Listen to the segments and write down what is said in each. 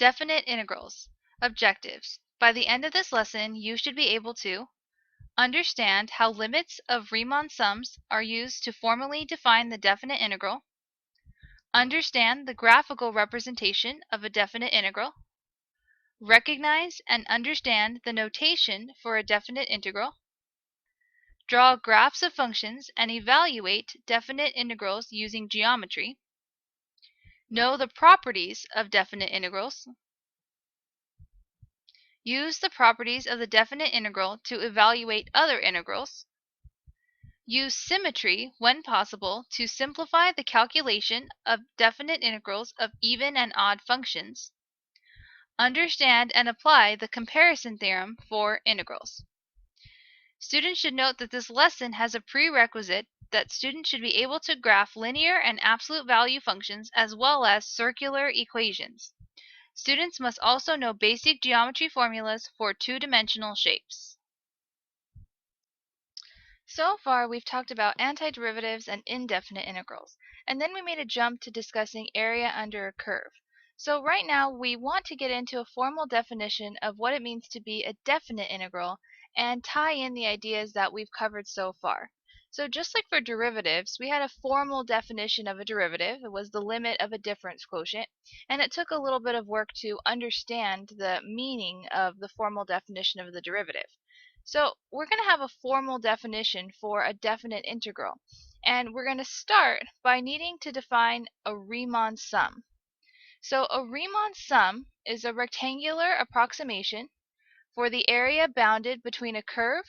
Definite integrals. Objectives. By the end of this lesson, you should be able to understand how limits of Riemann sums are used to formally define the definite integral, understand the graphical representation of a definite integral, recognize and understand the notation for a definite integral, draw graphs of functions and evaluate definite integrals using geometry, know the properties of definite integrals, use the properties of the definite integral to evaluate other integrals, use symmetry when possible to simplify the calculation of definite integrals of even and odd functions, understand and apply the comparison theorem for integrals. Students should note that this lesson has a prerequisite that students should be able to graph linear and absolute value functions as well as circular equations. Students must also know basic geometry formulas for two-dimensional shapes. So far, we've talked about antiderivatives and indefinite integrals, and then we made a jump to discussing area under a curve. So right now, we want to get into a formal definition of what it means to be a definite integral and tie in the ideas that we've covered so far. So just like for derivatives, we had a formal definition of a derivative. It was the limit of a difference quotient, and it took a little bit of work to understand the meaning of the formal definition of the derivative. So we're going to have a formal definition for a definite integral, and we're going to start by needing to define a Riemann sum. So a Riemann sum is a rectangular approximation for the area bounded between a curve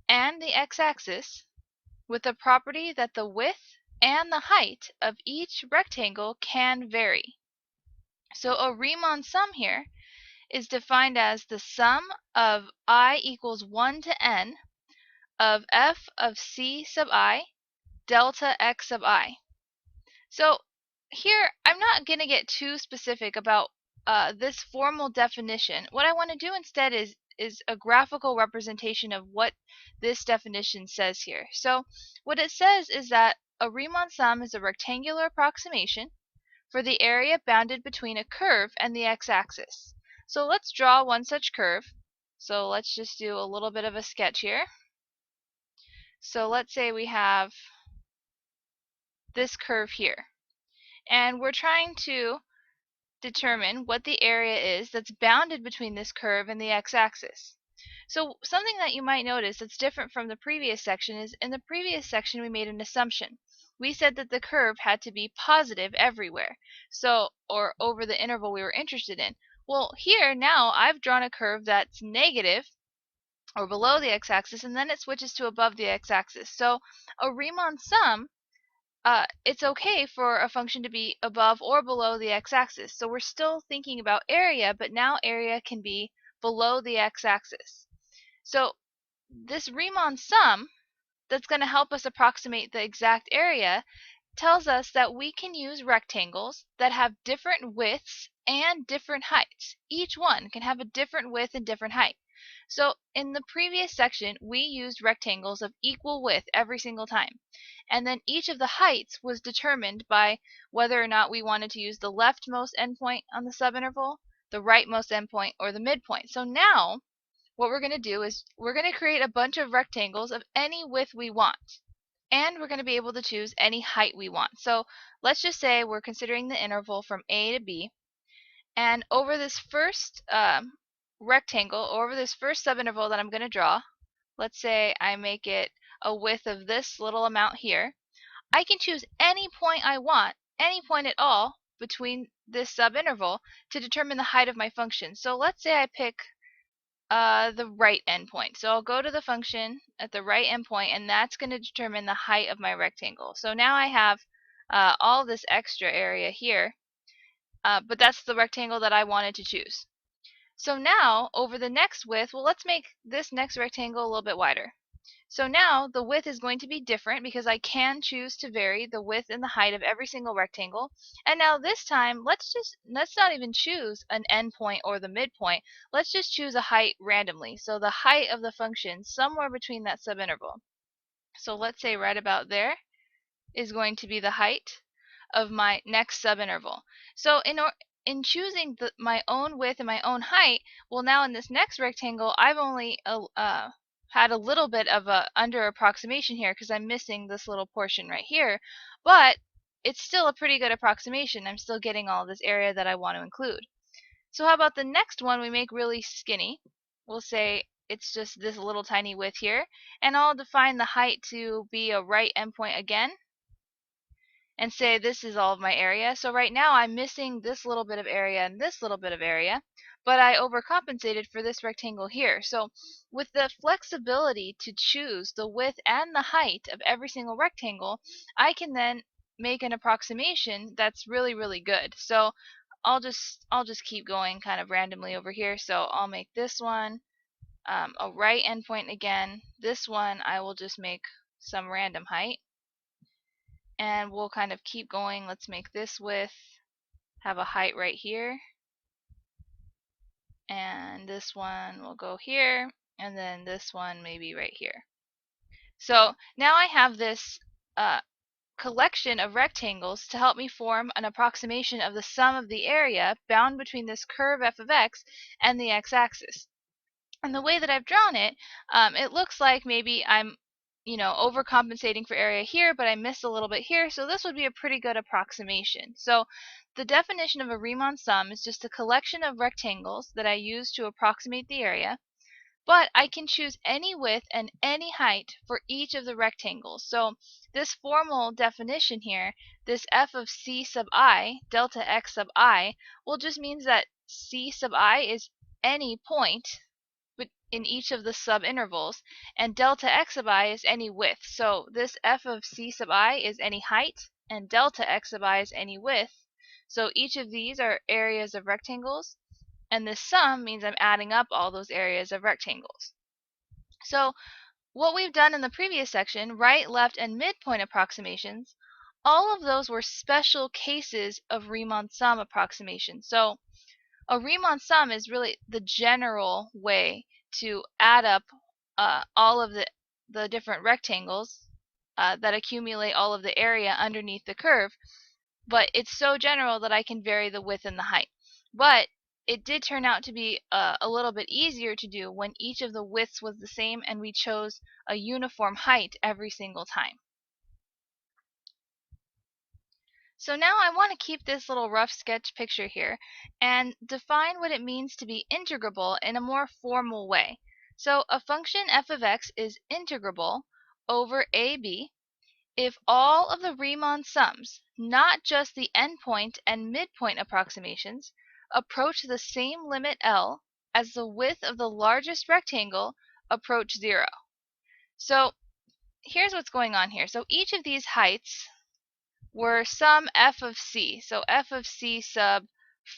and the x-axis with the property that the width and the height of each rectangle can vary. So a Riemann sum here is defined as the sum of I equals 1 to n of f of c sub I delta x sub I. So here I'm not going to get too specific about this formal definition. What I want to do instead is a graphical representation of what this definition says here. So what it says is that a Riemann sum is a rectangular approximation for the area bounded between a curve and the x-axis. So let's draw one such curve. So let's just do a little bit of a sketch here. So let's say we have this curve here, and we're trying to determine what the area is that's bounded between this curve and the x-axis. So something that you might notice that's different from the previous section is in the previous section we made an assumption. We said that the curve had to be positive everywhere, or over the interval we were interested in. Well, here now I've drawn a curve that's negative or below the x-axis, and then it switches to above the x-axis. So a Riemann sum, it's okay for a function to be above or below the x-axis. So we're still thinking about area, but now area can be below the x-axis. So this Riemann sum that's going to help us approximate the exact area tells us that we can use rectangles that have different widths and different heights. Each one can have a different width and different height. So in the previous section, we used rectangles of equal width every single time. And then each of the heights was determined by whether or not we wanted to use the leftmost endpoint on the subinterval, the rightmost endpoint, or the midpoint. So now what we're going to do is we're going to create a bunch of rectangles of any width we want. And we're going to be able to choose any height we want. So let's just say we're considering the interval from A to B. And over this first rectangle, over this first subinterval that I'm going to draw, let's say I make it a width of this little amount here. I can choose any point I want, any point at all between this subinterval to determine the height of my function. So let's say I pick the right endpoint. So I'll go to the function at the right endpoint, and that's going to determine the height of my rectangle. So now I have all this extra area here, but that's the rectangle that I wanted to choose. So now over the next width, well, let's make this next rectangle a little bit wider. So now the width is going to be different because I can choose to vary the width and the height of every single rectangle. And now this time, let's not even choose an endpoint or the midpoint. Let's just choose a height randomly. So the height of the function somewhere between that subinterval. So let's say right about there is going to be the height of my next subinterval. So in choosing my own width and my own height, well, now in this next rectangle, I've only had a little bit of a under approximation here because I'm missing this little portion right here, but it's still a pretty good approximation. I'm still getting all this area that I want to include. So how about the next one we make really skinny? We'll say it's just this little tiny width here, and I'll define the height to be a right endpoint again, and say this is all of my area. So right now I'm missing this little bit of area and this little bit of area, but I overcompensated for this rectangle here. So with the flexibility to choose the width and the height of every single rectangle, I can then make an approximation that's really, really good. So I'll just keep going kind of randomly over here. So I'll make this one a right endpoint again. This one I will just make some random height. And we'll kind of keep going. Let's make this width have a height right here. And this one will go here. And then this one maybe right here. So now I have this collection of rectangles to help me form an approximation of the sum of the area bound between this curve f of x and the x-axis. And the way that I've drawn it, it looks like maybe I'm overcompensating for area here, but I missed a little bit here, so this would be a pretty good approximation. So the definition of a Riemann sum is just a collection of rectangles that I use to approximate the area, but I can choose any width and any height for each of the rectangles. So this formal definition here, this f of c sub I, delta x sub I, well, just means that c sub I is any point in each of the subintervals, and delta x sub I is any width. So this f of c sub I is any height, and delta x sub I is any width. So each of these are areas of rectangles, and this sum means I'm adding up all those areas of rectangles. So what we've done in the previous section, right, left, and midpoint approximations, all of those were special cases of Riemann sum approximations. So a Riemann sum is really the general way to add up all of the different rectangles that accumulate all of the area underneath the curve, but it's so general that I can vary the width and the height. But it did turn out to be a little bit easier to do when each of the widths was the same and we chose a uniform height every single time. So now I want to keep this little rough sketch picture here and define what it means to be integrable in a more formal way. So a function f of x is integrable over ab if all of the Riemann sums, not just the endpoint and midpoint approximations, approach the same limit L as the width of the largest rectangle approach 0. So here's what's going on here. So each of these heights were some f of c, so f of c sub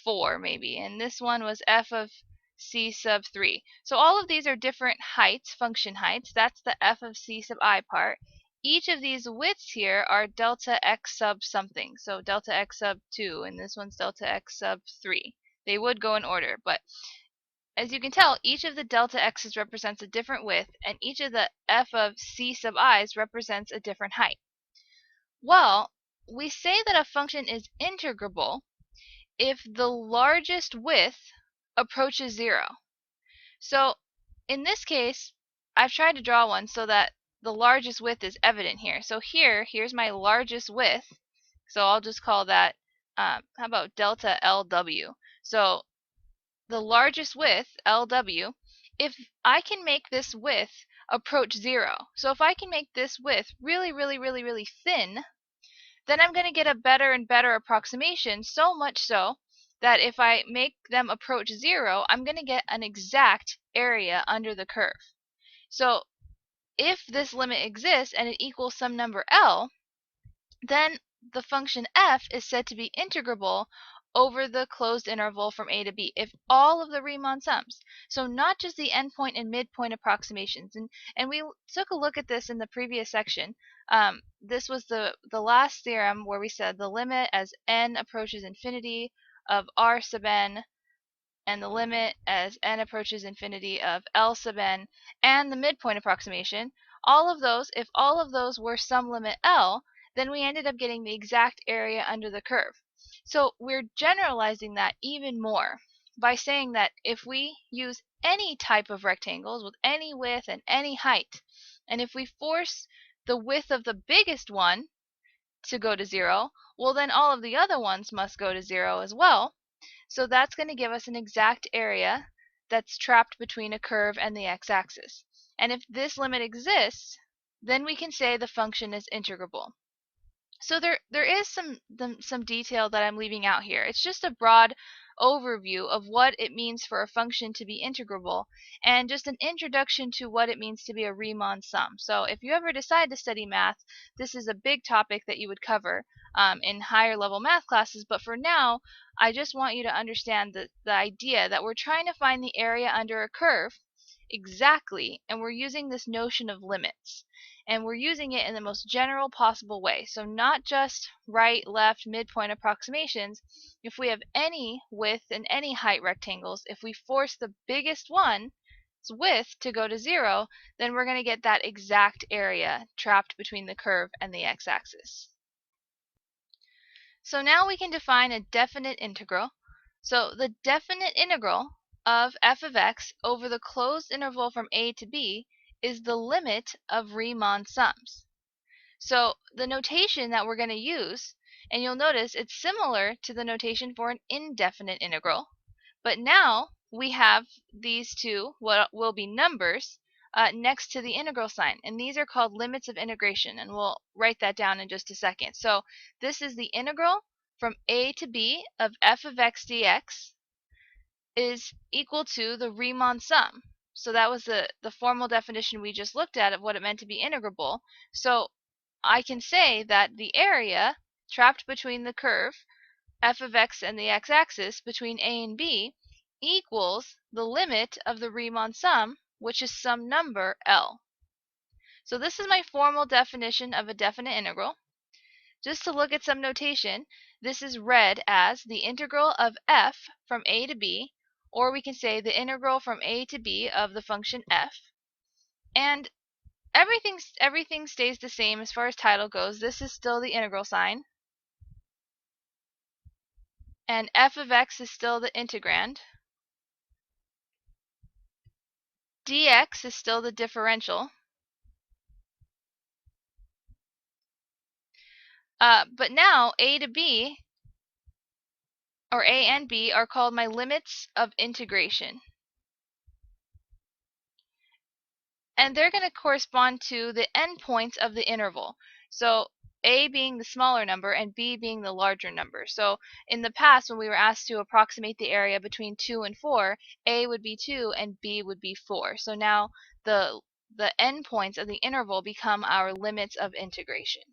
4 maybe, and this one was f of c sub 3. So all of these are different heights, function heights. That's the f of c sub I part. Each of these widths here are delta x sub something, so delta x sub 2, and this one's delta x sub 3. They would go in order, but as you can tell, each of the delta x's represents a different width, and each of the f of c sub i's represents a different height. Well, we say that a function is integrable if the largest width approaches 0. So in this case, I've tried to draw one so that the largest width is evident here. So here's my largest width. So I'll just call that, how about delta LW? So the largest width, LW, if I can make this width approach 0, so if I can make this width really, really, really, really thin, then I'm going to get a better and better approximation, so much so that if I make them approach 0, I'm going to get an exact area under the curve. So if this limit exists and it equals some number L, then the function f is said to be integrable over the closed interval from a to b if all of the Riemann sums. So not just the endpoint and midpoint approximations. And we took a look at this in the previous section. This was the last theorem where we said the limit as n approaches infinity of r sub n, and the limit as n approaches infinity of L sub n, and the midpoint approximation. All of those, if all of those were some limit L, then we ended up getting the exact area under the curve. So we're generalizing that even more by saying that if we use any type of rectangles with any width and any height, and if we force the width of the biggest one to go to 0, well then all of the other ones must go to 0 as well. So that's going to give us an exact area that's trapped between a curve and the x-axis. And if this limit exists, then we can say the function is integrable. So there is some detail that I'm leaving out here. It's just a broad overview of what it means for a function to be integrable and just an introduction to what it means to be a Riemann sum. So if you ever decide to study math, this is a big topic that you would cover in higher level math classes, but for now I just want you to understand the idea that we're trying to find the area under a curve exactly, and we're using this notion of limits. And we're using it in the most general possible way. So not just right, left, midpoint approximations. If we have any width and any height rectangles, if we force the biggest one's width to go to 0, then we're going to get that exact area trapped between the curve and the x-axis. So now we can define a definite integral. So the definite integral of f of x over the closed interval from a to b is the limit of Riemann sums. So the notation that we're going to use, and you'll notice it's similar to the notation for an indefinite integral, but now we have these two, what will be numbers, next to the integral sign, and these are called limits of integration, and we'll write that down in just a second. So this is the integral from a to b of f of x dx is equal to the Riemann sum. So that was the formal definition we just looked at of what it meant to be integrable. So I can say that the area trapped between the curve f of x and the x-axis between a and b equals the limit of the Riemann sum, which is some number L. So this is my formal definition of a definite integral. Just to look at some notation, this is read as the integral of f from a to b, or we can say the integral from a to b of the function f. And everything stays the same as far as title goes. This is still the integral sign. And f of x is still the integrand. Dx is still the differential. But now a to b, or a and b, are called my limits of integration. And they're going to correspond to the endpoints of the interval. So a being the smaller number and b being the larger number. So in the past, when we were asked to approximate the area between 2 and 4, a would be 2 and b would be 4. So now the endpoints of the interval become our limits of integration.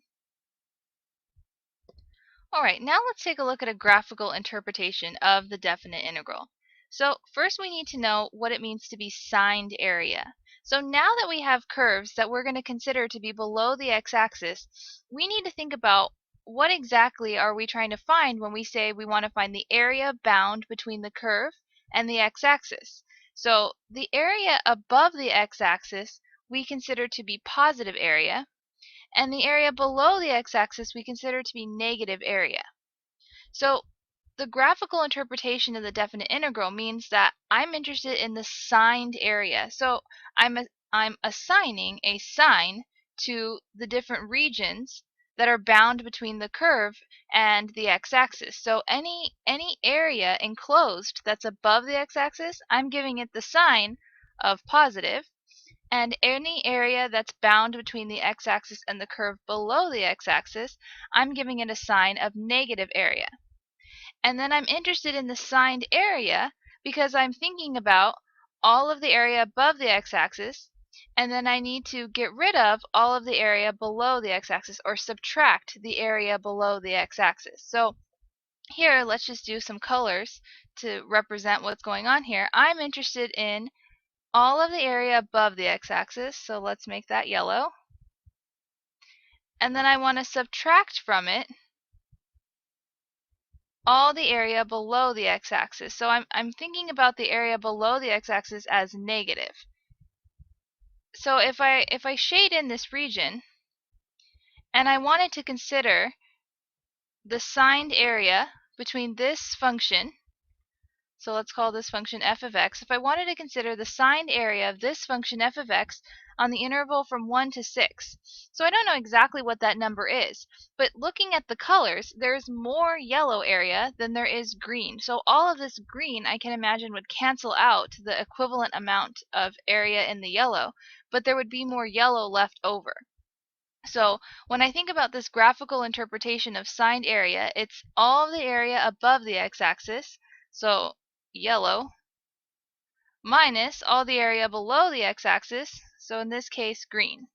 Alright, now let's take a look at a graphical interpretation of the definite integral. So first we need to know what it means to be signed area. So now that we have curves that we're going to consider to be below the x-axis, we need to think about what exactly are we trying to find when we say we want to find the area bound between the curve and the x-axis. So the area above the x-axis we consider to be positive area, and the area below the x-axis we consider to be negative area. So the graphical interpretation of the definite integral means that I'm interested in the signed area. So I'm assigning a sign to the different regions that are bound between the curve and the x-axis. So any area enclosed that's above the x-axis, I'm giving it the sign of positive, and any area that's bound between the x-axis and the curve below the x-axis, I'm giving it a sign of negative area. And then I'm interested in the signed area because I'm thinking about all of the area above the x-axis, and then I need to get rid of all of the area below the x-axis, or subtract the area below the x-axis. So here, let's just do some colors to represent what's going on here. I'm interested in all of the area above the x-axis, so let's make that yellow. And then I want to subtract from it all the area below the x-axis. So I'm thinking about the area below the x-axis as negative. So if I shade in this region, and I wanted to consider the signed area between this function, so let's call this function f of x, if I wanted to consider the signed area of this function f of x on the interval from 1 to 6. So I don't know exactly what that number is, but looking at the colors, there's more yellow area than there is green. So all of this green I can imagine would cancel out the equivalent amount of area in the yellow, but there would be more yellow left over. So when I think about this graphical interpretation of signed area, it's all of the area above the x-axis, so yellow, minus all the area below the x-axis, so in this case green.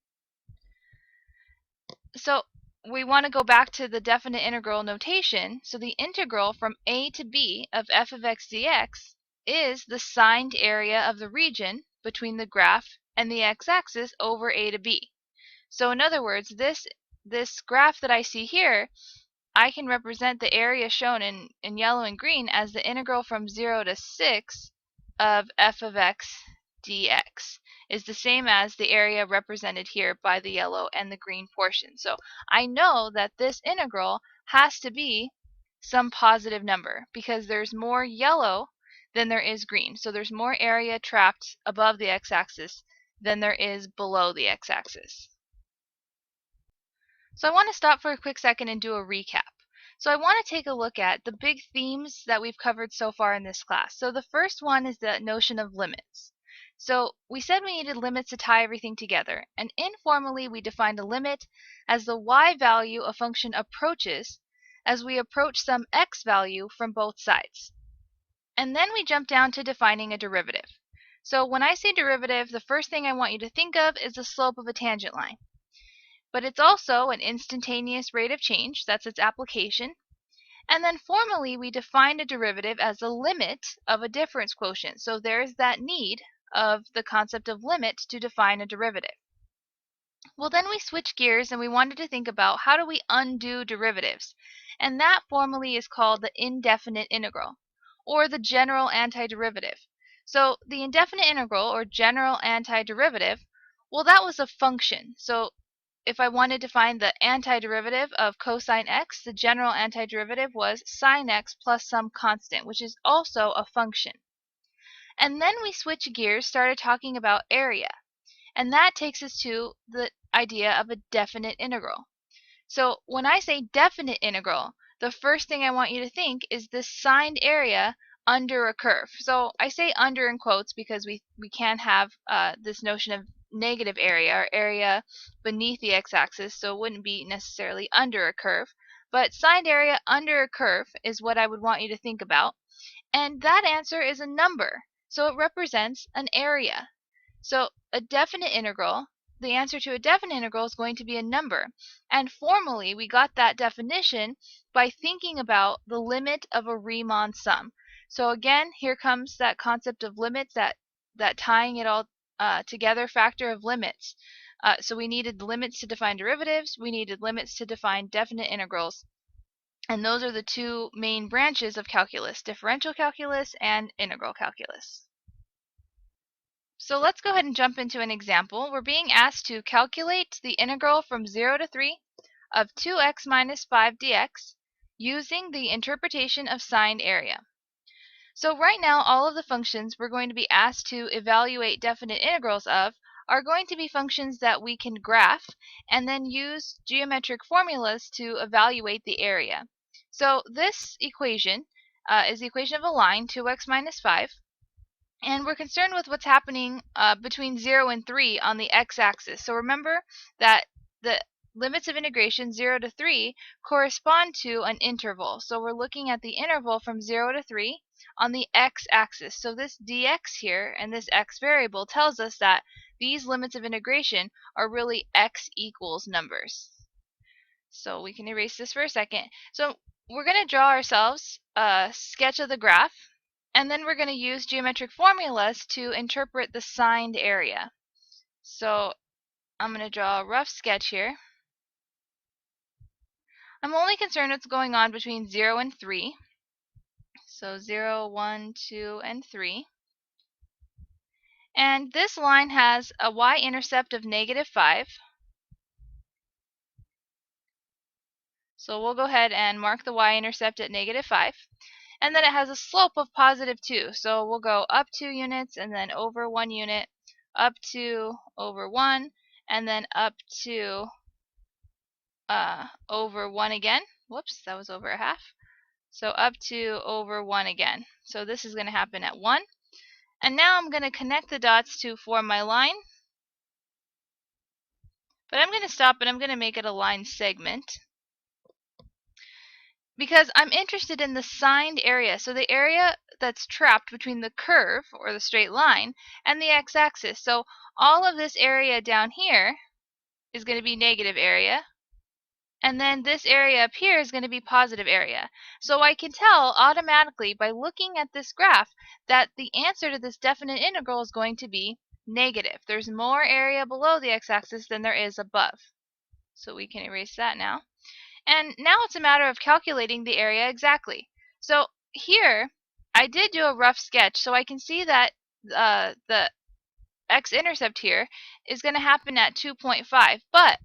So we want to go back to the definite integral notation. So the integral from a to b of f of x dx is the signed area of the region between the graph and the x-axis over a to b. So in other words, this graph that I see here, I can represent the area shown in yellow and green as the integral from 0 to 6 of f of x dx is the same as the area represented here by the yellow and the green portion. So I know that this integral has to be some positive number because there's more yellow than there is green. So there's more area trapped above the x-axis than there is below the x-axis. So I want to stop for a quick second and do a recap. So I want to take a look at the big themes that we've covered so far in this class. So the first one is the notion of limits. So we said we needed limits to tie everything together, and informally we defined a limit as the y value a function approaches as we approach some x value from both sides. And then we jump down to defining a derivative. So when I say derivative, the first thing I want you to think of is the slope of a tangent line. But it's also an instantaneous rate of change, that's its application. And then formally we defined a derivative as the limit of a difference quotient. So there's that need of the concept of limit to define a derivative. Well, then we switched gears and we wanted to think about how do we undo derivatives. And that formally is called the indefinite integral, or the general antiderivative. So the indefinite integral, or general antiderivative, well, that was a function. So if I wanted to find the antiderivative of cosine x, the general antiderivative was sine x plus some constant, which is also a function. And then we switch gears, started talking about area. And that takes us to the idea of a definite integral. So when I say definite integral, the first thing I want you to think is this signed area under a curve. So I say under in quotes because we can have this notion of negative area, or area beneath the x-axis, so it wouldn't be necessarily under a curve. But signed area under a curve is what I would want you to think about. And that answer is a number, so it represents an area. So a definite integral, the answer to a definite integral is going to be a number. And formally, we got that definition by thinking about the limit of a Riemann sum. So again, here comes that concept of limits, that tying it all together factor of limits. So we needed limits to define derivatives, we needed limits to define definite integrals. And those are the two main branches of calculus, differential calculus and integral calculus. So let's go ahead and jump into an example. We're being asked to calculate the integral from 0 to 3 of 2x minus 5 dx using the interpretation of signed area. So right now, all of the functions we're going to be asked to evaluate definite integrals of are going to be functions that we can graph and then use geometric formulas to evaluate the area. So this equation is the equation of a line, 2x minus 5. And we're concerned with what's happening between 0 and 3 on the x-axis. So remember that the limits of integration 0 to 3 correspond to an interval. So we're looking at the interval from 0 to 3 on the x-axis. So this dx here and this x variable tells us that these limits of integration are really x equals numbers. So we can erase this for a second. So we're going to draw ourselves a sketch of the graph. And then we're going to use geometric formulas to interpret the signed area. So I'm going to draw a rough sketch here. I'm only concerned with what's going on between 0 and 3. So 0, 1, 2, and 3. And this line has a y-intercept of -5. So we'll go ahead and mark the y-intercept at -5. And then it has a slope of +2. So we'll go up 2 units and then over 1 unit, up 2, over 1, and then up 2, over 1 again. Whoops, that was over a half. So up 2, over 1 again. So this is going to happen at 1. And now I'm going to connect the dots to form my line. But I'm going to stop and I'm going to make it a line segment, because I'm interested in the signed area. So the area that's trapped between the curve, or the straight line, and the x-axis. So all of this area down here is going to be negative area. And then this area up here is going to be positive area. So I can tell automatically by looking at this graph that the answer to this definite integral is going to be negative. There's more area below the x-axis than there is above. So we can erase that now. And now it's a matter of calculating the area exactly. So here, I did do a rough sketch, so I can see that the x-intercept here is going to happen at 2.5. But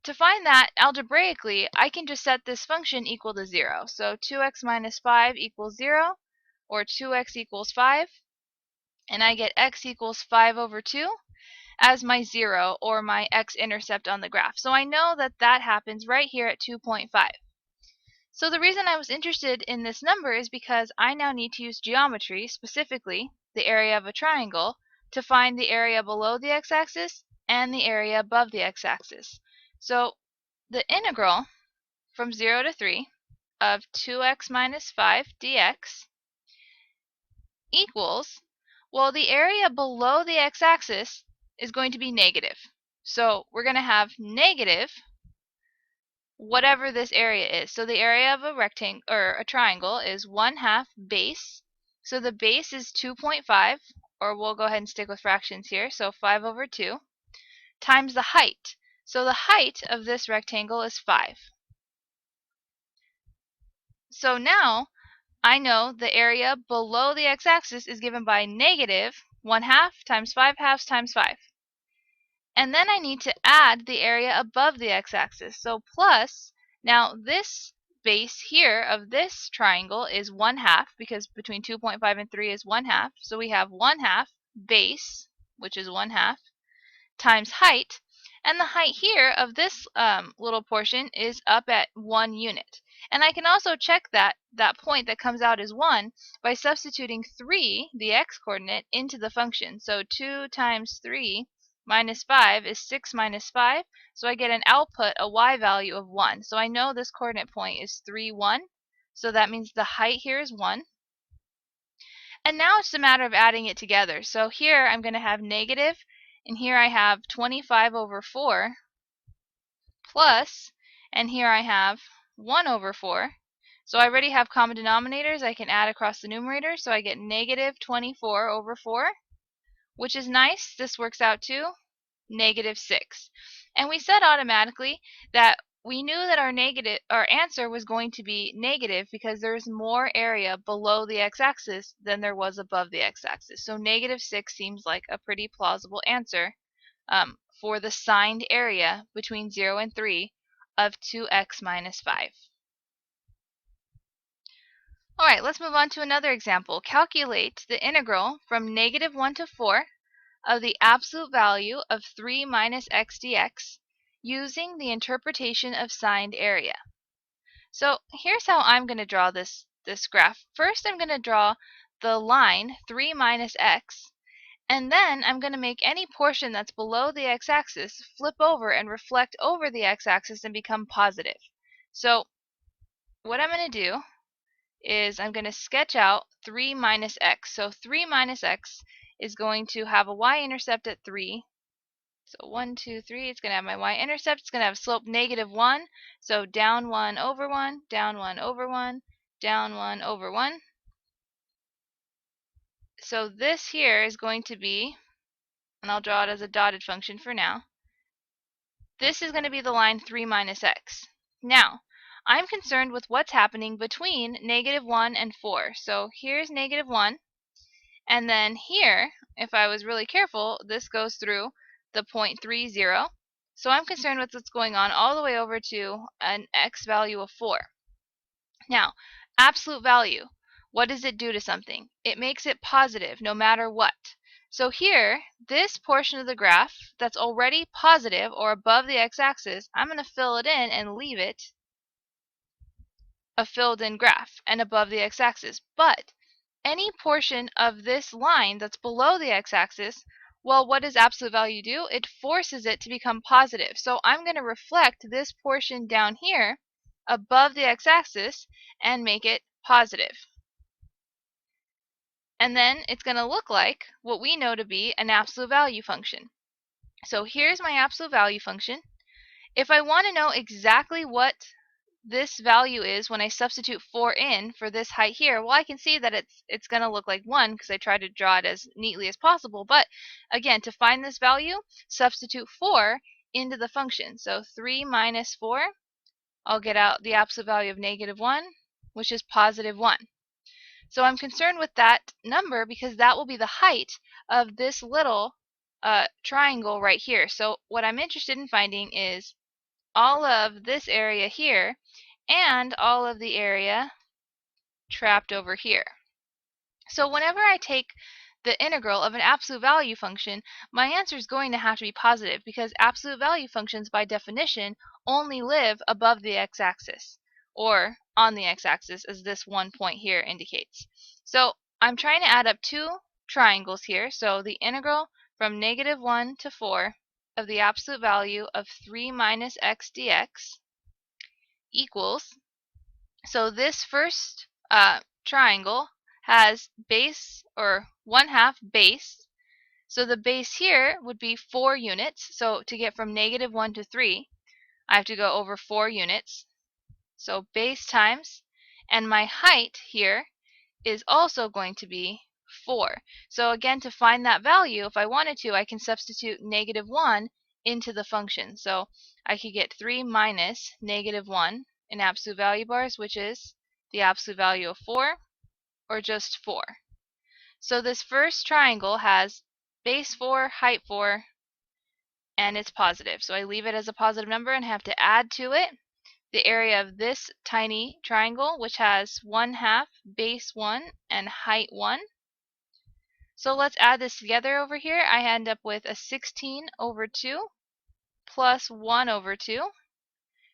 to find that algebraically, I can just set this function equal to 0. So 2x minus 5 equals 0, or 2x equals 5, and I get x equals 5 over 2 as my 0, or my x-intercept on the graph. So I know that that happens right here at 2.5. So the reason I was interested in this number is because I now need to use geometry, specifically the area of a triangle, to find the area below the x-axis and the area above the x-axis. So the integral from 0 to 3 of 2x minus 5 dx equals, well, the area below the x-axis is going to be negative. So we're going to have negative whatever this area is. So the area of a rectangle, or a triangle, is 1/2 base. So the base is 2.5, or we'll go ahead and stick with fractions here. So 5 over 2 times the height. So the height of this rectangle is 5. So now I know the area below the x-axis is given by negative 1/2 times 5/2 times 5. And then I need to add the area above the x-axis. So plus, now this base here of this triangle is 1/2, because between 2.5 and 3 is 1/2. So we have 1/2 base, which is 1/2, times height. And the height here of this little portion is up at 1 unit. And I can also check that point that comes out as 1 by substituting 3, the x-coordinate, into the function. So 2 times 3 minus 5 is 6 minus 5. So I get an output, a y value of 1. So I know this coordinate point is 3, 1. So that means the height here is 1. And now it's a matter of adding it together. So here I'm going to have negative, and here I have 25 over 4 plus, and here I have 1 over 4. So I already have common denominators. I can add across the numerator. So I get negative 24 over 4, which is nice. This works out to negative 6. And we said automatically that we knew that our answer was going to be negative because there's more area below the x-axis than there was above the x-axis. So negative 6 seems like a pretty plausible answer for the signed area between 0 and 3 of 2x minus 5. Alright, let's move on to another example. Calculate the integral from -1 to 4 of the absolute value of 3 minus x dx using the interpretation of signed area. So here's how I'm going to draw this graph. First, I'm going to draw the line 3 minus x, and then I'm going to make any portion that's below the x-axis flip over and reflect over the x-axis and become positive. So what I'm going to do is I'm going to sketch out 3 minus x. So 3 minus x is going to have a y-intercept at 3. So 1, 2, 3, it's going to have my y-intercept. It's going to have slope -1. So down 1 over 1, down 1 over 1, down 1 over 1. So this here is going to be, and I'll draw it as a dotted function for now, this is going to be the line 3 minus x. Now, I'm concerned with what's happening between -1 and 4. So here's -1, and then here, if I was really careful, this goes through the point 3, 0. So I'm concerned with what's going on all the way over to an x value of 4. Now, absolute value. What does it do to something? It makes it positive no matter what. So here, this portion of the graph that's already positive or above the x-axis, I'm going to fill it in and leave it a filled-in graph and above the x-axis. But any portion of this line that's below the x-axis, well, what does absolute value do? It forces it to become positive. So I'm going to reflect this portion down here above the x-axis and make it positive. And then it's going to look like what we know to be an absolute value function. So here's my absolute value function. If I want to know exactly what this value is when I substitute 4 in for this height here, well, I can see that it's going to look like 1 because I tried to draw it as neatly as possible. But again, to find this value, substitute 4 into the function. So 3 minus 4, I'll get out the absolute value of -1, which is +1. So I'm concerned with that number because that will be the height of this little triangle right here. So what I'm interested in finding is all of this area here and all of the area trapped over here. So whenever I take the integral of an absolute value function, my answer is going to have to be positive because absolute value functions by definition only live above the x-axis or on the x-axis, as this one point here indicates. So I'm trying to add up two triangles here. So the integral from -1 to 4 of the absolute value of 3 minus x dx equals, so this first triangle has base, or 1/2 base. So the base here would be 4 units. So to get from -1 to 3, I have to go over 4 units. So base times, and my height here is also going to be 4. So again, to find that value, if I wanted to, I can substitute -1 into the function. So I could get 3 minus -1 in absolute value bars, which is the absolute value of 4, or just 4. So this first triangle has base 4, height 4, and it's positive. So I leave it as a positive number and have to add to it the area of this tiny triangle, which has 1/2 base 1 and height 1. So let's add this together over here. I end up with a 16 over 2 plus 1 over 2.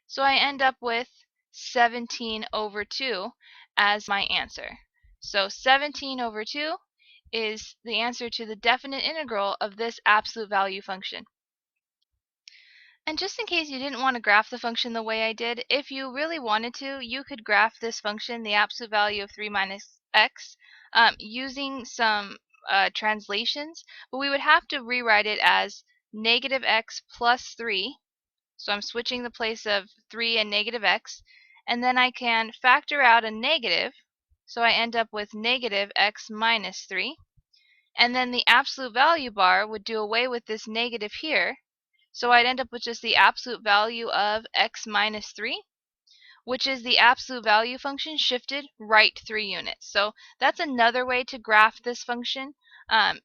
So I end up with 17 over 2 as my answer. So 17 over 2 is the answer to the definite integral of this absolute value function. And just in case you didn't want to graph the function the way I did, if you really wanted to, you could graph this function, the absolute value of 3 minus x, using some translations, but we would have to rewrite it as -x plus 3. So I'm switching the place of 3 and -x, and then I can factor out a negative, so I end up with -x minus 3. And then the absolute value bar would do away with this negative here, so I'd end up with just the absolute value of x minus 3, which is the absolute value function shifted right 3 units. So that's another way to graph this function,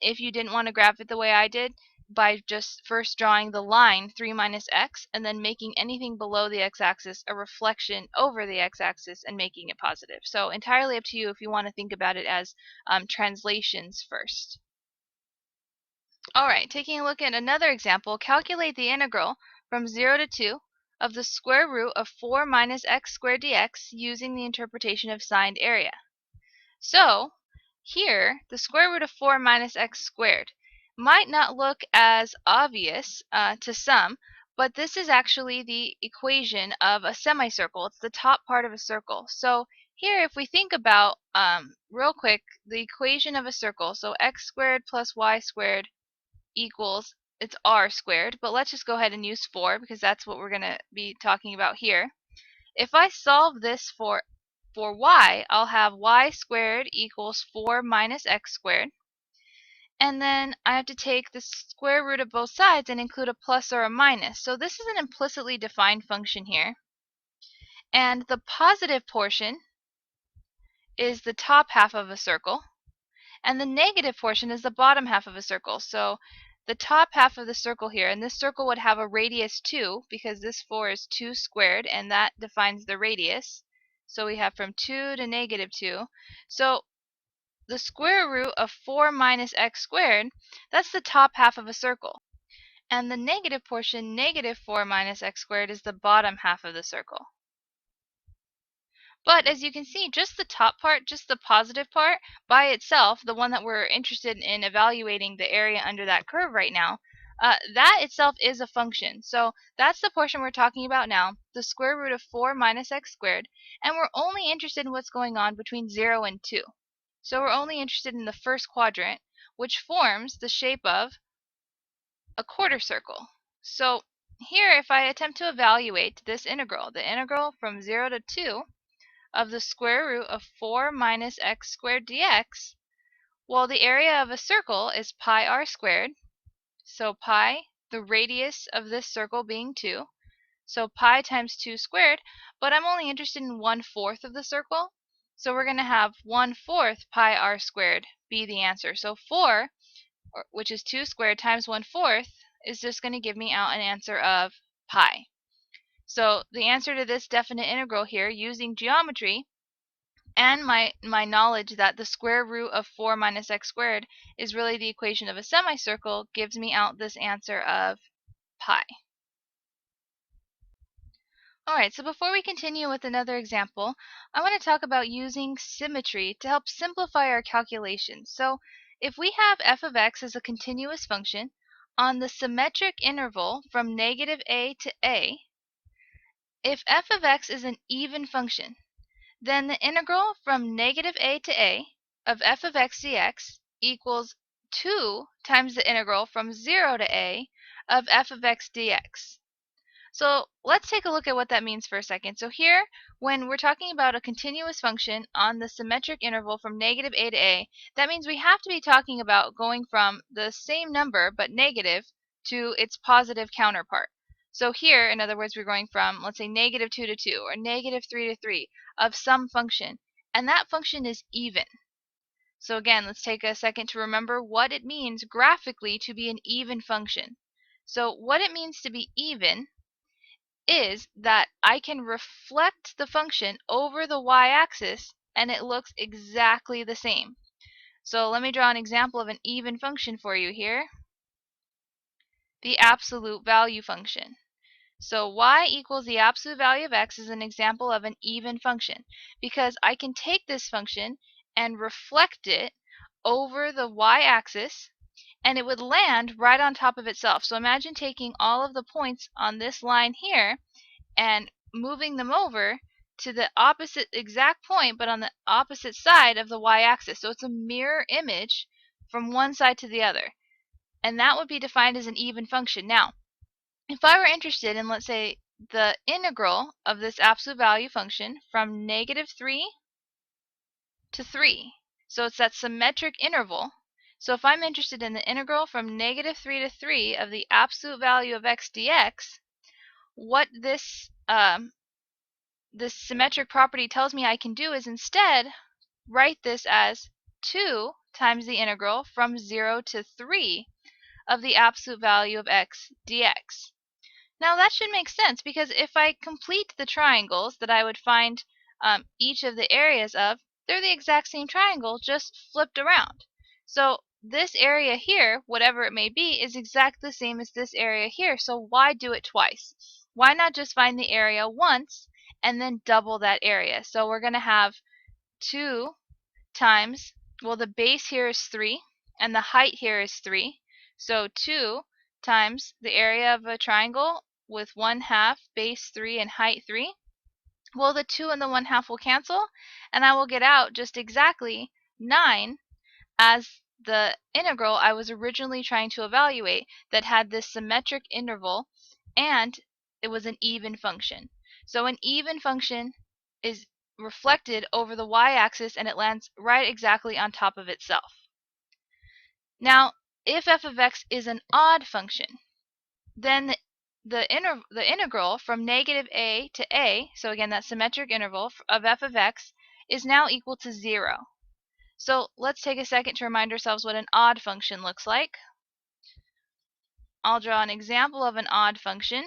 if you didn't want to graph it the way I did, by just first drawing the line 3 minus x and then making anything below the x-axis a reflection over the x-axis and making it positive. So entirely up to you if you want to think about it as translations first. Alright, taking a look at another example, calculate the integral from 0 to 2 of the square root of 4 minus x squared dx using the interpretation of signed area. So here, the square root of 4 minus x squared might not look as obvious to some, but this is actually the equation of a semicircle. It's the top part of a circle. So here, if we think about, real quick, the equation of a circle, so x squared plus y squared equals, it's r squared, but let's just go ahead and use 4 because that's what we're going to be talking about here. If I solve this for y, I'll have y squared equals 4 minus x squared. And then I have to take the square root of both sides and include a plus or a minus. So this is an implicitly defined function here. And the positive portion is the top half of a circle, and the negative portion is the bottom half of a circle. So the top half of the circle here, and this circle would have a radius 2 because this 4 is 2 squared, and that defines the radius. So we have from 2 to negative 2. So the square root of 4 minus x squared, that's the top half of a circle. And the negative portion, negative 4 minus x squared, is the bottom half of the circle. But as you can see, just the top part, just the positive part, by itself, the one that we're interested in evaluating the area under that curve right now, that itself is a function. So that's the portion we're talking about now, the square root of 4 minus x squared, and we're only interested in what's going on between 0 and 2. So we're only interested in the first quadrant, which forms the shape of a quarter circle. So here, if I attempt to evaluate this integral, the integral from 0 to 2 of the square root of 4 minus x squared dx, well, the area of a circle is pi r squared. So pi, the radius of this circle being 2, so pi times 2 squared, but I'm only interested in 1/4 of the circle. So we're going to have 1/4 pi r squared be the answer. So 4, which is 2 squared, times 1/4 is just going to give me out an answer of pi. So the answer to this definite integral here, using geometry and my knowledge that the square root of 4 minus x squared is really the equation of a semicircle, gives me out this answer of pi. Alright, so before we continue with another example, I want to talk about using symmetry to help simplify our calculations. So if we have f of x as a continuous function on the symmetric interval from negative a to a, if f of x is an even function, then the integral from negative a to a of f of x dx equals 2 times the integral from 0 to a of f of x dx. So let's take a look at what that means for a second. So here, when we're talking about a continuous function on the symmetric interval from negative a to a, that means we have to be talking about going from the same number but negative to its positive counterpart. So here, in other words, we're going from, let's say, negative 2 to 2 or negative 3 to 3 of some function, and that function is even. So again, let's take a second to remember what it means graphically to be an even function. So what it means to be even is that I can reflect the function over the y-axis and it looks exactly the same. So let me draw an example of an even function for you here. The absolute value function. So y equals the absolute value of x is an example of an even function because I can take this function and reflect it over the y-axis and it would land right on top of itself. So imagine taking all of the points on this line here and moving them over to the opposite exact point but on the opposite side of the y-axis. So it's a mirror image from one side to the other. And that would be defined as an even function. Now, if I were interested in, let's say, the integral of this absolute value function from negative 3 to 3, so it's that symmetric interval. So if I'm interested in the integral from negative 3 to 3 of the absolute value of x dx, what this symmetric property tells me I can do is instead write this as 2 times the integral from 0 to 3 of the absolute value of x dx. Now that should make sense because if I complete the triangles that I would find each of the areas of, they're the exact same triangle, just flipped around. So this area here, whatever it may be, is exactly the same as this area here, so why do it twice? Why not just find the area once and then double that area? So we're going to have 2 times, well, the base here is 3 and the height here is 3, so 2 times the area of a triangle with 1/2 base 3 and height 3. Well, the 2 and the 1/2 will cancel, and I will get out just exactly 9 as the integral I was originally trying to evaluate that had this symmetric interval and it was an even function. So an even function is reflected over the y-axis and it lands right exactly on top of itself. Now, if f of x is an odd function, then the integral from negative a to a, so again that symmetric interval of f of x, is now equal to 0. So let's take a second to remind ourselves what an odd function looks like. I'll draw an example of an odd function.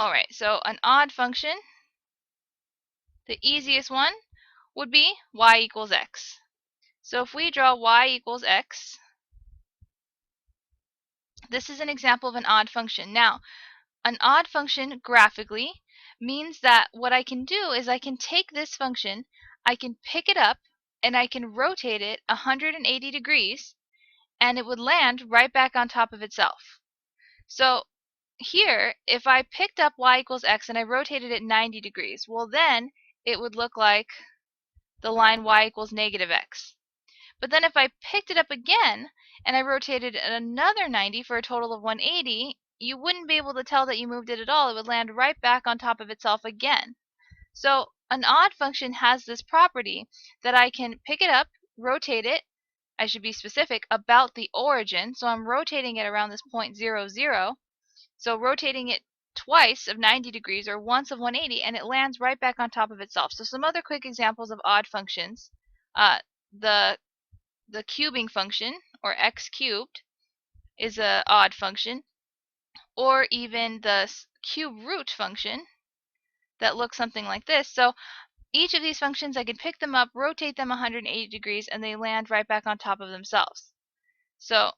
Alright, so an odd function, the easiest one would be y equals x. So if we draw y equals x, this is an example of an odd function. Now, an odd function graphically means that what I can do is I can take this function, I can pick it up, and I can rotate it 180 degrees, and it would land right back on top of itself. So here, if I picked up y equals x and I rotated it 90 degrees, well then it would look like the line y equals negative x. But then if I picked it up again and I rotated it another 90 for a total of 180, you wouldn't be able to tell that you moved it at all. It would land right back on top of itself again. So an odd function has this property that I can pick it up, rotate it, I should be specific, about the origin. So I'm rotating it around this point 0, 0. So rotating it twice of 90 degrees or once of 180, and it lands right back on top of itself. So some other quick examples of odd functions. The cubing function, or x cubed, is an odd function, or even the cube root function that looks something like this. So each of these functions, I can pick them up, rotate them 180 degrees, and they land right back on top of themselves. So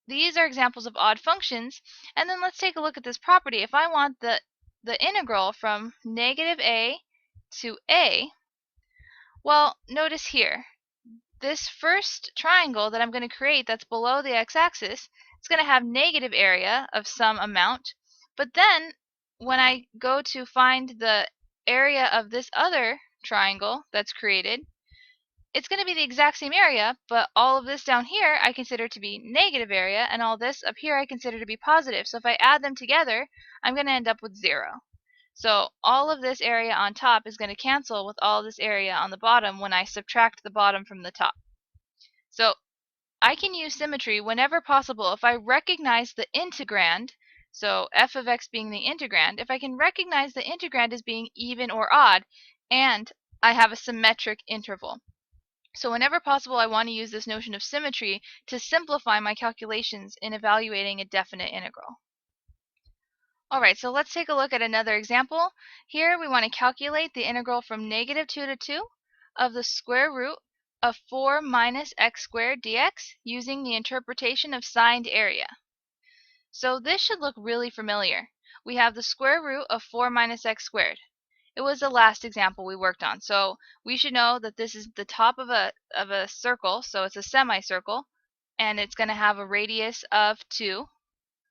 these are examples of odd functions. And then let's take a look at this property. If I want the integral from negative a to a, well, notice here, this first triangle that I'm going to create that's below the x-axis, it's going to have negative area of some amount. But then when I go to find the area of this other triangle that's created, it's going to be the exact same area, but all of this down here I consider to be negative area, and all this up here I consider to be positive. So if I add them together, I'm going to end up with 0. So all of this area on top is going to cancel with all this area on the bottom when I subtract the bottom from the top. So I can use symmetry whenever possible. If I recognize the integrand, so f of x being the integrand, if I can recognize the integrand as being even or odd, and I have a symmetric interval. So whenever possible, I want to use this notion of symmetry to simplify my calculations in evaluating a definite integral. Alright, so let's take a look at another example. Here we want to calculate the integral from negative 2 to 2 of the square root of 4 minus x squared dx using the interpretation of signed area. So this should look really familiar. We have the square root of 4 minus x squared. It was the last example we worked on. So we should know that this is the top of a circle, so it's a semicircle, and it's going to have a radius of 2.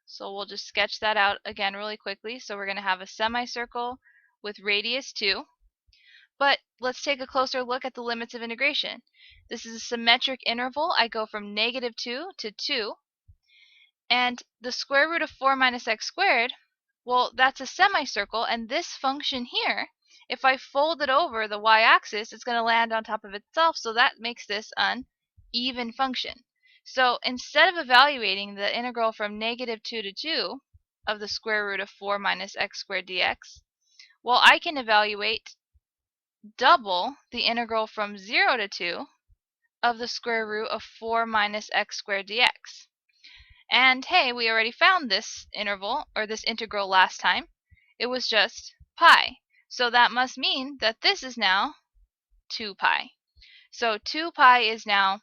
So we'll just sketch that out again really quickly. So we're going to have a semicircle with radius 2. But let's take a closer look at the limits of integration. This is a symmetric interval. I go from negative 2 to 2. And the square root of 4 minus x squared, well, that's a semicircle, and this function here, if I fold it over the y-axis, it's going to land on top of itself, so that makes this an even function. So instead of evaluating the integral from negative 2 to 2 of the square root of 4 minus x squared dx, well, I can evaluate double the integral from 0 to 2 of the square root of 4 minus x squared dx. And hey, we already found this interval, or this integral last time. It was just pi. So that must mean that this is now 2 pi. So 2 pi is now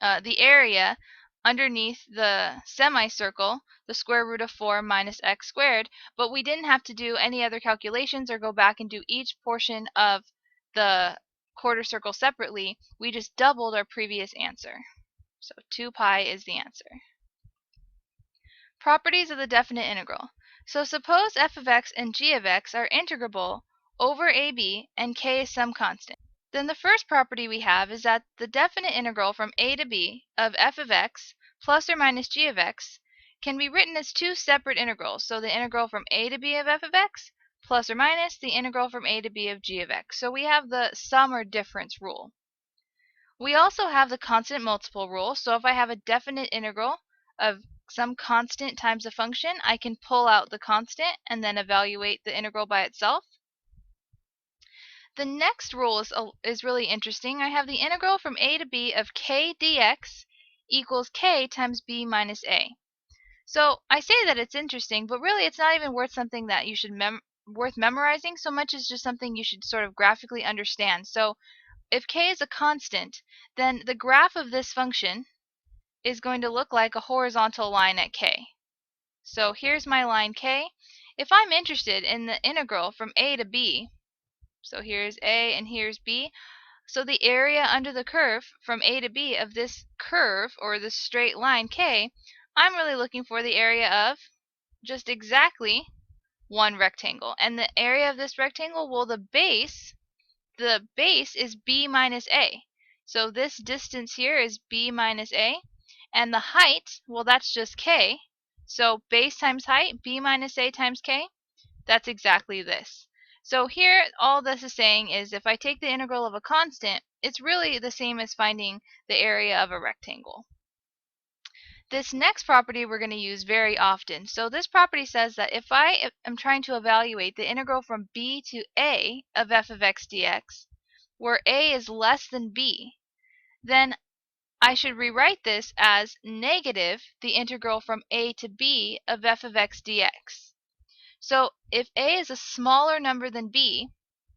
the area underneath the semicircle, the square root of 4 minus x squared, but we didn't have to do any other calculations or go back and do each portion of the quarter circle separately. We just doubled our previous answer. So 2 pi is the answer. Properties of the definite integral. So suppose f of x and g of x are integrable over ab and k is some constant. Then the first property we have is that the definite integral from a to b of f of x plus or minus g of x can be written as two separate integrals. So the integral from a to b of f of x plus or minus the integral from a to b of g of x. So we have the sum or difference rule. We also have the constant multiple rule. So if I have a definite integral of some constant times a function, I can pull out the constant and then evaluate the integral by itself. The next rule is really interesting. I have the integral from a to b of k dx equals k times b minus a. So I say that it's interesting, but really it's not even worth something that you should worth memorizing so much as just something you should sort of graphically understand. So if k is a constant, then the graph of this function is going to look like a horizontal line at k. So here's my line k. If I'm interested in the integral from a to b, so here's a and here's b, so the area under the curve from a to b of this curve, or this straight line k, I'm really looking for the area of just exactly one rectangle. And the area of this rectangle, well, the base is b minus a. So this distance here is b minus a. And the height, well, that's just k. So base times height, b minus a times k, that's exactly this. So here, all this is saying is if I take the integral of a constant, it's really the same as finding the area of a rectangle. This next property we're going to use very often. So this property says that if I am trying to evaluate the integral from b to a of f of x dx, where a is less than b, then I should rewrite this as negative the integral from a to b of f of x dx. So if a is a smaller number than b,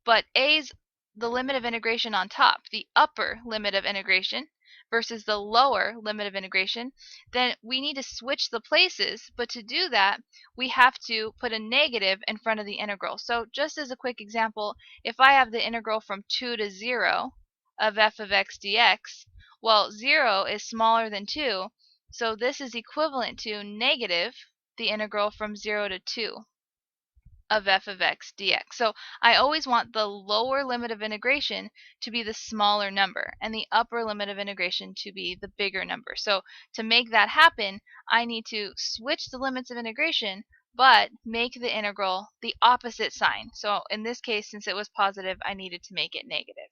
but a's the limit of integration on top, the upper limit of integration, versus the lower limit of integration, then we need to switch the places, but to do that, we have to put a negative in front of the integral. So just as a quick example, if I have the integral from 2 to 0 of f of x dx, well, 0 is smaller than 2, so this is equivalent to negative the integral from 0 to 2 of f of x dx. So I always want the lower limit of integration to be the smaller number and the upper limit of integration to be the bigger number. So to make that happen, I need to switch the limits of integration but make the integral the opposite sign. So in this case, since it was positive, I needed to make it negative.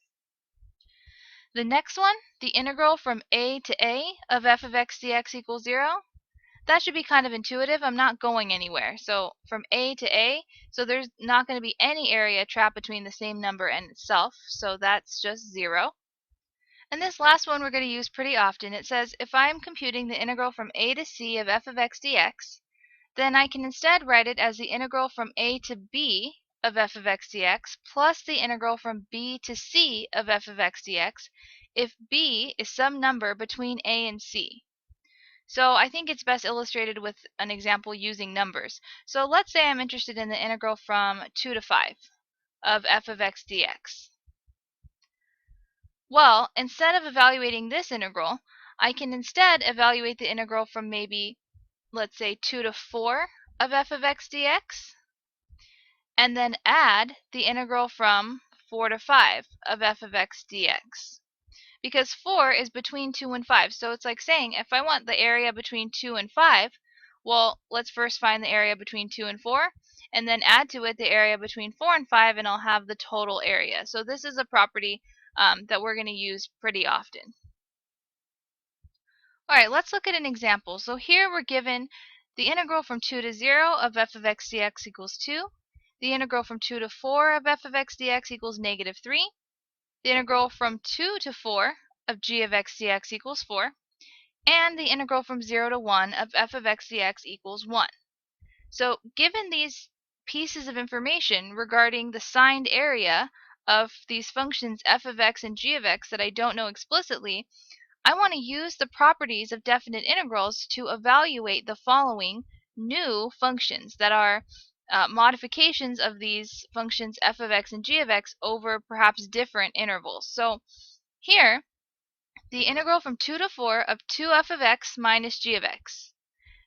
The next one, the integral from a to a of f of x dx equals 0. That should be kind of intuitive. I'm not going anywhere. So from a to a, so there's not going to be any area trapped between the same number and itself, so that's just 0. And this last one we're going to use pretty often. It says if I'm computing the integral from a to c of f of x dx, then I can instead write it as the integral from a to b of f of x dx plus the integral from b to c of f of x dx if b is some number between a and c. So I think it's best illustrated with an example using numbers. So let's say I'm interested in the integral from 2 to 5 of f of x dx. Well, instead of evaluating this integral, I can instead evaluate the integral from maybe, let's say, 2 to 4 of f of x dx, and then add the integral from 4 to 5 of f of x dx. Because 4 is between 2 and 5. So it's like saying if I want the area between 2 and 5, well, let's first find the area between 2 and 4, and then add to it the area between 4 and 5, and I'll have the total area. So this is a property that we're going to use pretty often. Alright, let's look at an example. So here we're given the integral from 2 to 0 of f of x dx equals 2, the integral from 2 to 4 of f of x dx equals negative 3, the integral from 2 to 4 of g of x dx equals 4, and the integral from 0 to 1 of f of x dx equals 1. So given these pieces of information regarding the signed area of these functions f of x and g of x that I don't know explicitly, I want to use the properties of definite integrals to evaluate the following new functions that are modifications of these functions f of x and g of x over perhaps different intervals. So here, the integral from 2 to 4 of 2f of x minus g of x.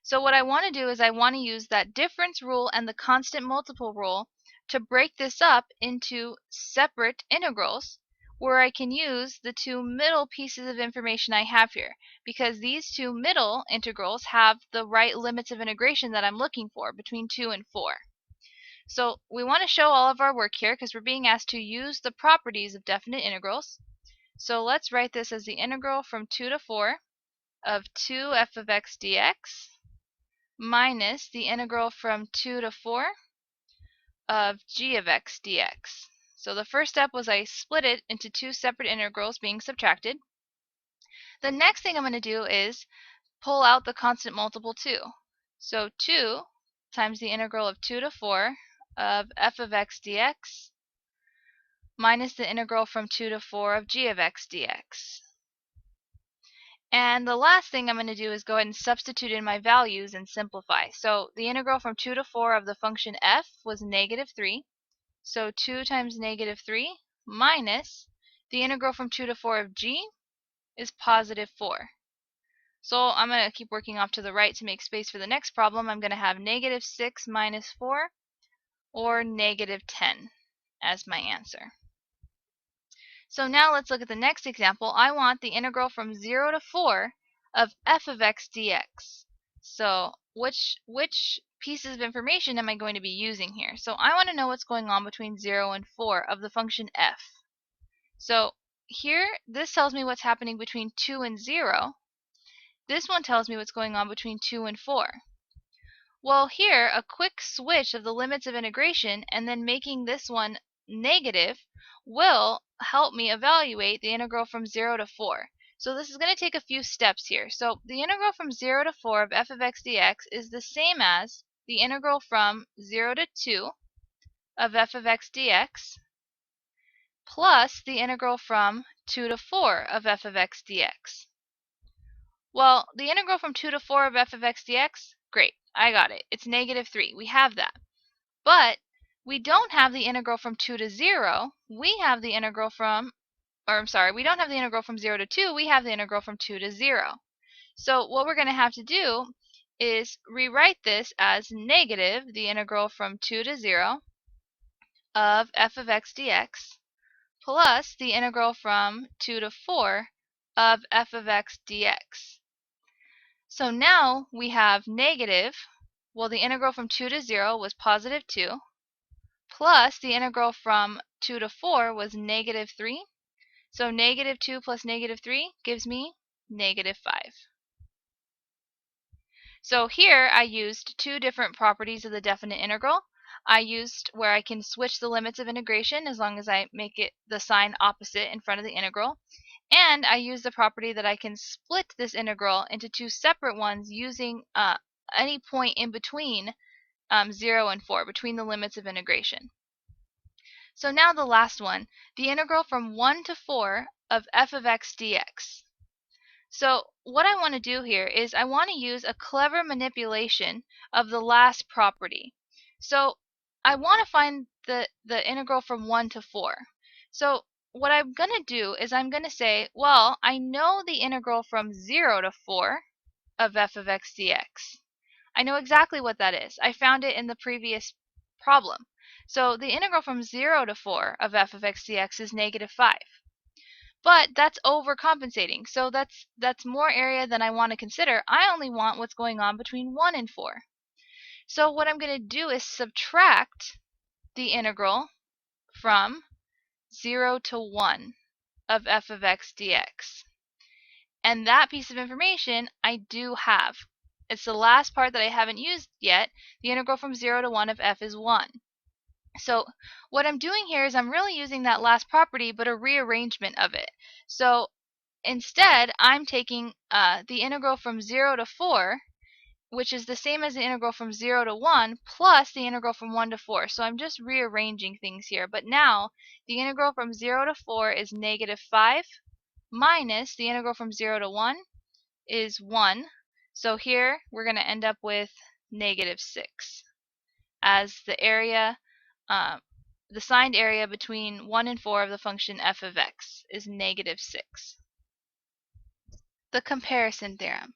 So what I want to do is I want to use that difference rule and the constant multiple rule to break this up into separate integrals where I can use the two middle pieces of information I have here, because these two middle integrals have the right limits of integration that I'm looking for between 2 and 4. So we want to show all of our work here because we're being asked to use the properties of definite integrals. So let's write this as the integral from 2 to 4 of 2f of x dx minus the integral from 2 to 4 of g of x dx. So the first step was I split it into two separate integrals being subtracted. The next thing I'm going to do is pull out the constant multiple 2. So 2 times the integral of 2 to 4 of f of x dx minus the integral from 2 to 4 of g of x dx. And the last thing I'm going to do is go ahead and substitute in my values and simplify. So the integral from 2 to 4 of the function f was -3. So 2 times -3 minus the integral from 2 to 4 of g is +4. So I'm going to keep working off to the right to make space for the next problem. I'm going to have -6 minus 4 or -10 as my answer. So now let's look at the next example. I want the integral from 0 to 4 of f of x dx. So which pieces of information am I going to be using here? So I want to know what's going on between 0 and 4 of the function f. So here, this tells me what's happening between 2 and 0. This one tells me what's going on between 2 and 4. Well, here, a quick switch of the limits of integration and then making this one negative will help me evaluate the integral from 0 to 4. So this is going to take a few steps here. So the integral from 0 to 4 of f of x dx is the same as the integral from 0 to 2 of f of x dx plus the integral from 2 to 4 of f of x dx. Well, the integral from 2 to 4 of f of x dx, great, I got it. It's -3. We have that. But we don't have the integral from 2 to 0. We have the integral from, we don't have the integral from 0 to 2. We have the integral from 2 to 0. So what we're going to have to do is rewrite this as negative the integral from 2 to 0 of f of x dx plus the integral from 2 to 4 of f of x dx. So now we have negative, well, the integral from 2 to 0 was +2, plus the integral from 2 to 4 was -3. So -2 plus -3 gives me -5. So here I used two different properties of the definite integral. I used where I can switch the limits of integration as long as I make it the sign opposite in front of the integral. And I use the property that I can split this integral into two separate ones using any point in between 0 and 4, between the limits of integration. So now the last one, the integral from 1 to 4 of f of x dx. So what I want to do here is I want to use a clever manipulation of the last property. So I want to find the integral from 1 to 4. So what I'm going to do is I'm going to say, well, I know the integral from 0 to 4 of f of x dx. I know exactly what that is. I found it in the previous problem. So the integral from 0 to 4 of f of x dx is -5. But that's overcompensating. So that's more area than I want to consider. I only want what's going on between 1 and 4. So what I'm going to do is subtract the integral from 0 to 1 of f of x dx. And that piece of information I do have. It's the last part that I haven't used yet. The integral from 0 to 1 of f is 1. So what I'm doing here is I'm really using that last property, but a rearrangement of it. So instead, I'm taking the integral from 0 to 4, which is the same as the integral from 0 to 1, plus the integral from 1 to 4. So I'm just rearranging things here. But now, the integral from 0 to 4 is -5, minus the integral from 0 to 1 is 1. So here, we're going to end up with -6 as the area, the signed area between 1 and 4 of the function f of x is -6. The comparison theorem.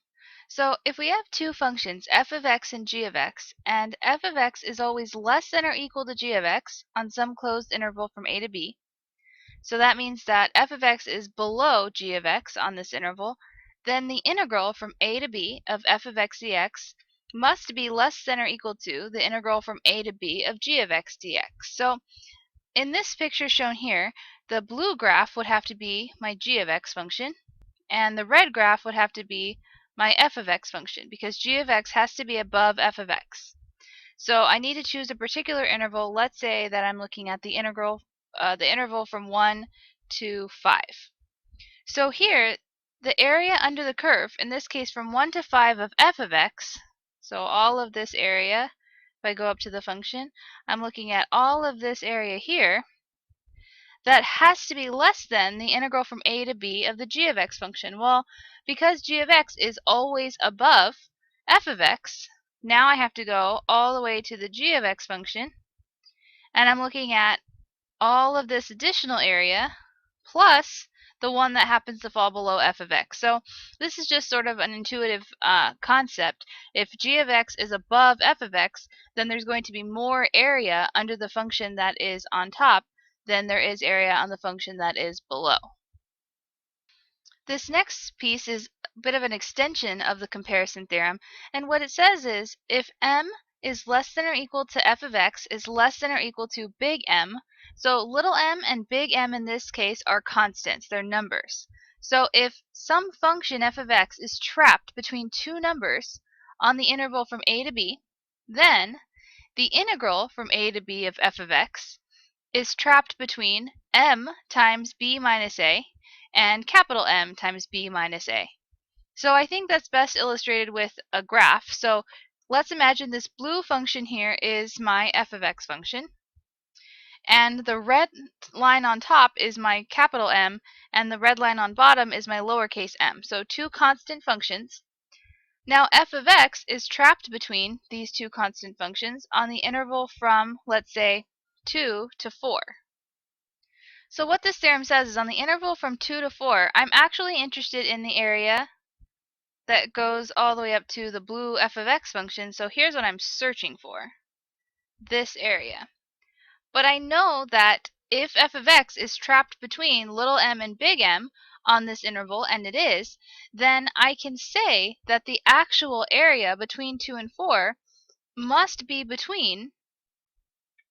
So if we have two functions, f of x and g of x, and f of x is always less than or equal to g of x on some closed interval from a to b, so that means that f of x is below g of x on this interval, then the integral from a to b of f of x dx must be less than or equal to the integral from a to b of g of x dx. So in this picture shown here, the blue graph would have to be my g of x function, and the red graph would have to be my f of x function, because g of x has to be above f of x. So I need to choose a particular interval. Let's say that I'm looking at the integral the interval from 1 to 5. So here, the area under the curve, in this case from 1 to 5 of f of x, so all of this area, if I go up to the function, I'm looking at all of this area here, that has to be less than the integral from a to b of the g of x function. Well, because g of x is always above f of x, now I have to go all the way to the g of x function, and I'm looking at all of this additional area plus the one that happens to fall below f of x. So this is just sort of an intuitive concept. If g of x is above f of x, then there's going to be more area under the function that is on top than there is area on the function that is below. This next piece is a bit of an extension of the comparison theorem, and what it says is if m is less than or equal to f of x is less than or equal to big M, so little m and big M in this case are constants, they're numbers. So if some function f of x is trapped between two numbers on the interval from a to b, then the integral from a to b of f of x is trapped between m times b minus a and capital M times b minus a. So I think that's best illustrated with a graph. So let's imagine this blue function here is my f of x function, and the red line on top is my capital M, and the red line on bottom is my lowercase m. So two constant functions. Now f of x is trapped between these two constant functions on the interval from, let's say, 2 to 4. So what this theorem says is on the interval from 2 to 4, I'm actually interested in the area that goes all the way up to the blue f of x function. So here's what I'm searching for, this area. But I know that if f of x is trapped between little m and big M on this interval, and it is, then I can say that the actual area between 2 and 4 must be between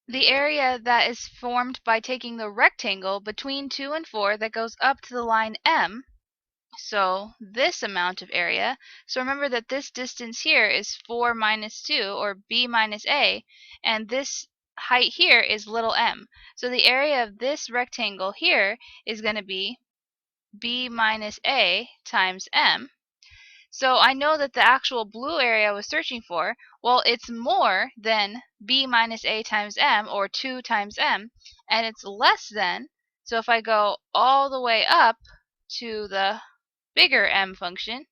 the area that is formed by taking the rectangle between 2 and 4 that goes up to the line M, so this amount of area. So remember that this distance here is 4 minus 2, or b minus a, and this height here is little m. So the area of this rectangle here is going to be b minus a times m. So I know that the actual blue area I was searching for, well, it's more than b minus a times m, or 2 times m, and it's less than, so if I go all the way up to the bigger m function,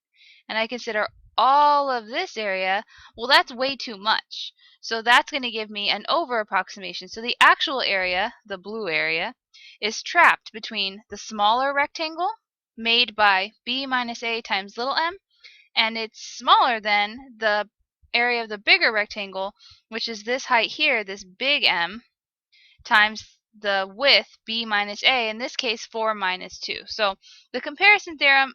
and I consider all of this area, well, that's way too much. So that's going to give me an over approximation. So the actual area, the blue area, is trapped between the smaller rectangle made by b minus a times little m, and it's smaller than the area of the bigger rectangle, which is this height here, this big M, times the width b minus a, in this case 4 minus 2. So the comparison theorem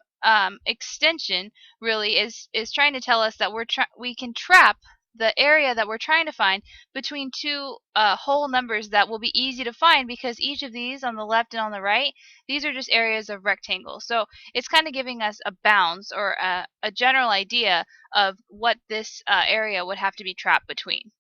extension really is trying to tell us that we can trap the area that we're trying to find between two whole numbers that will be easy to find, because each of these on the left and on the right, these are just areas of rectangles. So it's kind of giving us a bounds, or a general idea of what this area would have to be trapped between.